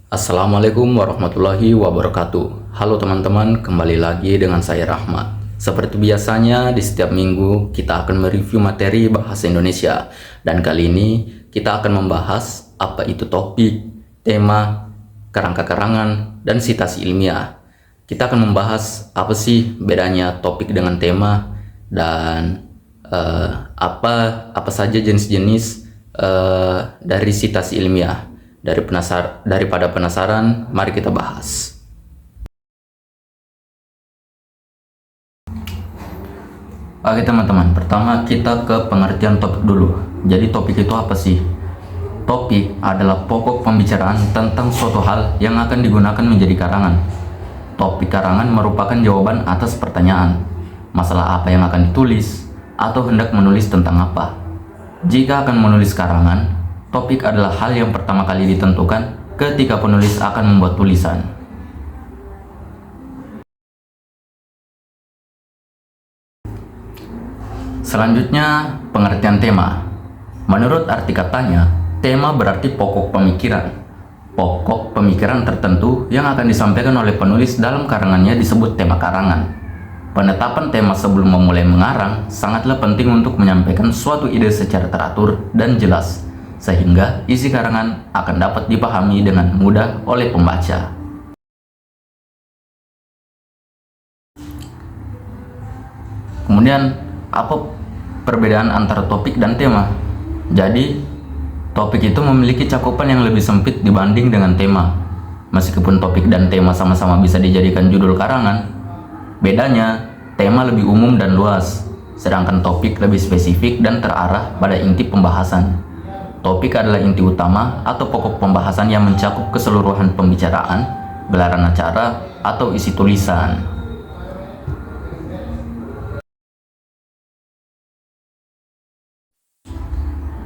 Assalamualaikum warahmatullahi wabarakatuh. Halo teman-teman, kembali lagi dengan saya Rahmat. Seperti biasanya di setiap minggu kita akan mereview materi bahasa Indonesia. Dan kali ini kita akan membahas apa itu topik, tema, kerangka karangan, dan sitasi ilmiah. Kita akan membahas apa sih bedanya topik dengan tema dan apa saja jenis-jenis dari sitasi ilmiah. Daripada penasaran, mari kita bahas. Oke teman-teman, pertama kita ke pengertian topik dulu. Jadi topik itu apa sih? Topik adalah pokok pembicaraan tentang suatu hal yang akan digunakan menjadi karangan. Topik karangan merupakan jawaban atas pertanyaan, masalah apa yang akan ditulis, atau hendak menulis tentang apa. Jika akan menulis karangan, topik adalah hal yang pertama kali ditentukan ketika penulis akan membuat tulisan. Selanjutnya, pengertian tema. Menurut arti katanya, tema berarti pokok pemikiran. Pokok pemikiran tertentu yang akan disampaikan oleh penulis dalam karangannya disebut tema karangan. Penetapan tema sebelum memulai mengarang sangatlah penting untuk menyampaikan suatu ide secara teratur dan jelas, sehingga isi karangan akan dapat dipahami dengan mudah oleh pembaca. Kemudian, apa perbedaan antara topik dan tema? Jadi, topik itu memiliki cakupan yang lebih sempit dibanding dengan tema. Meskipun topik dan tema sama-sama bisa dijadikan judul karangan, bedanya tema lebih umum dan luas, sedangkan topik lebih spesifik dan terarah pada inti pembahasan. Topik adalah inti utama atau pokok pembahasan yang mencakup keseluruhan pembicaraan, gelaran acara, atau isi tulisan.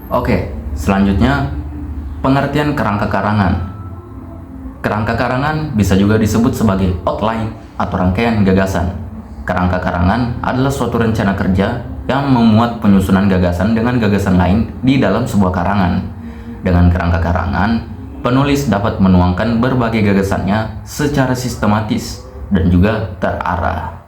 Oke, selanjutnya pengertian kerangka karangan. Kerangka karangan bisa juga disebut sebagai outline atau rangkaian gagasan. Kerangka karangan adalah suatu rencana kerja yang memuat penyusunan gagasan dengan gagasan lain di dalam sebuah karangan. Dengan kerangka karangan, penulis dapat menuangkan berbagai gagasannya secara sistematis dan juga terarah.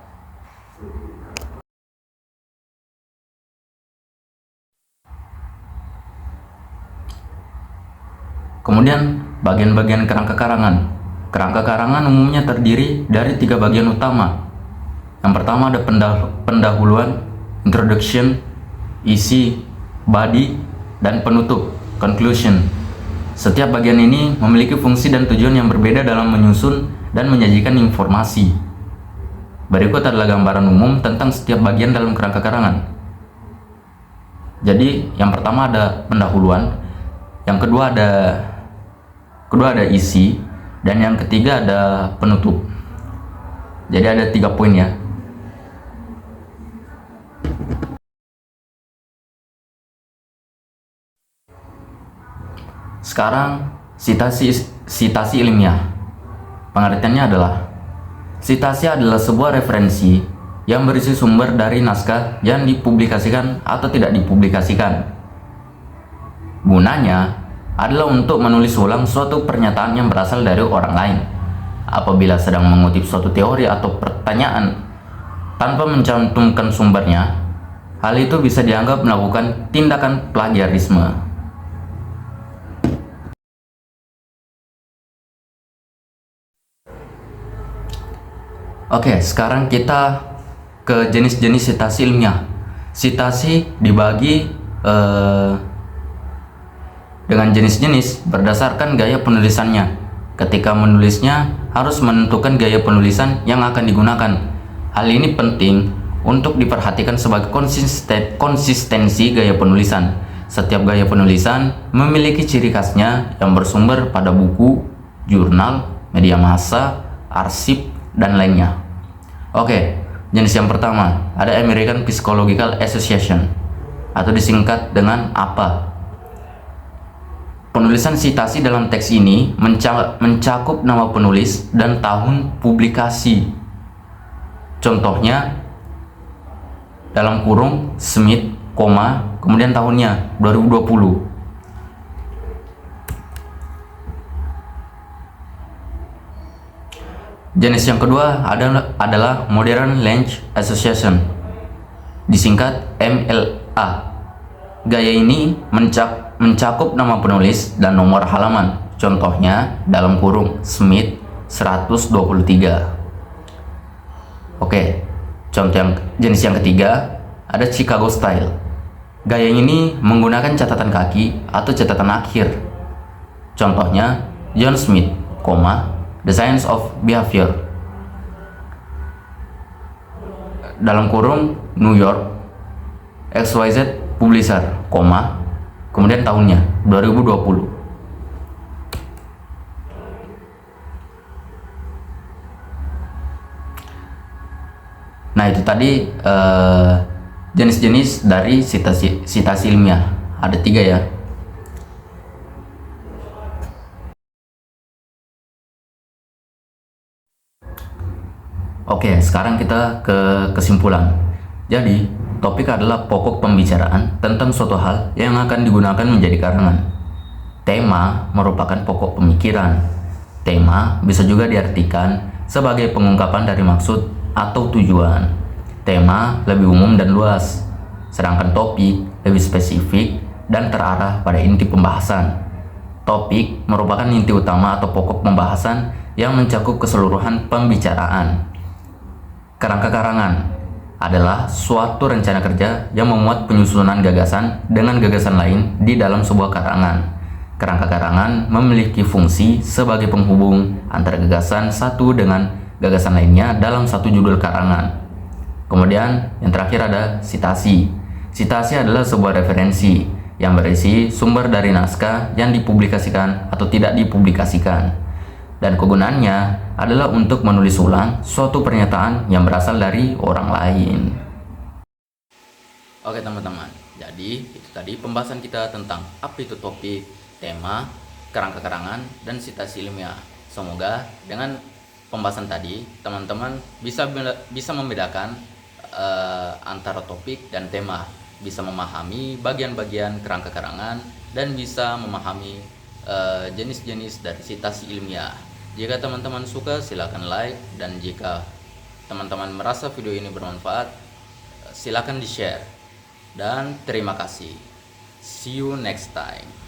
Kemudian, bagian-bagian kerangka karangan. Kerangka karangan umumnya terdiri dari 3 bagian utama. Yang pertama ada pendahuluan, introduction, isi, body, dan penutup, conclusion. Setiap bagian ini memiliki fungsi dan tujuan yang berbeda dalam menyusun dan menyajikan informasi. Berikut adalah gambaran umum tentang setiap bagian dalam kerangka karangan. Jadi, yang pertama ada pendahuluan, yang kedua ada isi, dan yang ketiga ada penutup. Jadi ada 3 poin ya. Sekarang, sitasi ilmiah. Pengertiannya adalah, sitasi adalah sebuah referensi yang berisi sumber dari naskah yang dipublikasikan atau tidak dipublikasikan. Gunanya adalah untuk menulis ulang suatu pernyataan yang berasal dari orang lain. Apabila sedang mengutip suatu teori atau pertanyaan tanpa mencantumkan sumbernya, hal itu bisa dianggap melakukan tindakan plagiarisme. Oke, sekarang kita ke jenis-jenis sitasi ilmiah. Sitasi dibagi dengan jenis-jenis berdasarkan gaya penulisannya. Ketika menulisnya, harus menentukan gaya penulisan yang akan digunakan. Hal ini penting untuk diperhatikan sebagai konsistensi gaya penulisan. Setiap gaya penulisan memiliki ciri khasnya yang bersumber pada buku, jurnal, media massa, arsip, dan lainnya. Oke, jenis yang pertama ada American Psychological Association atau disingkat dengan APA. Penulisan sitasi dalam teks ini mencakup nama penulis dan tahun publikasi. Contohnya, dalam kurung Smith, kemudian tahunnya 2020. Jenis yang kedua adalah Modern Language Association, disingkat MLA. Gaya ini mencakup nama penulis dan nomor halaman. Contohnya dalam kurung Smith 123. Oke, contoh jenis yang ketiga ada Chicago Style. Gaya ini menggunakan catatan kaki atau catatan akhir. Contohnya John Smith, The Science of Behavior. Dalam kurung New York XYZ Publisher, kemudian tahunnya 2020. Nah, itu tadi jenis-jenis dari sitasi ilmiah. Ada 3 ya. Oke, sekarang kita ke kesimpulan. Jadi, topik adalah pokok pembicaraan tentang suatu hal yang akan digunakan menjadi karangan. Tema merupakan pokok pemikiran. Tema bisa juga diartikan sebagai pengungkapan dari maksud atau tujuan. Tema lebih umum dan luas, sedangkan topik lebih spesifik dan terarah pada inti pembahasan. Topik merupakan inti utama atau pokok pembahasan yang mencakup keseluruhan pembicaraan. Kerangka karangan adalah suatu rencana kerja yang memuat penyusunan gagasan dengan gagasan lain di dalam sebuah karangan. Kerangka karangan memiliki fungsi sebagai penghubung antara gagasan satu dengan gagasan lainnya dalam satu judul karangan. Kemudian yang terakhir ada sitasi. Sitasi adalah sebuah referensi yang berisi sumber dari naskah yang dipublikasikan atau tidak dipublikasikan. Dan kegunaannya adalah untuk menulis ulang suatu pernyataan yang berasal dari orang lain. Oke teman-teman, jadi itu tadi pembahasan kita tentang apa itu topik, tema, kerangka karangan, dan sitasi ilmiah. Semoga dengan pembahasan tadi teman-teman bisa membedakan antara topik dan tema, bisa memahami bagian-bagian kerangka karangan, dan bisa memahami jenis-jenis dari sitasi ilmiah. Jika teman-teman suka, silakan like, dan jika teman-teman merasa video ini bermanfaat, silakan di-share. Dan terima kasih. See you next time.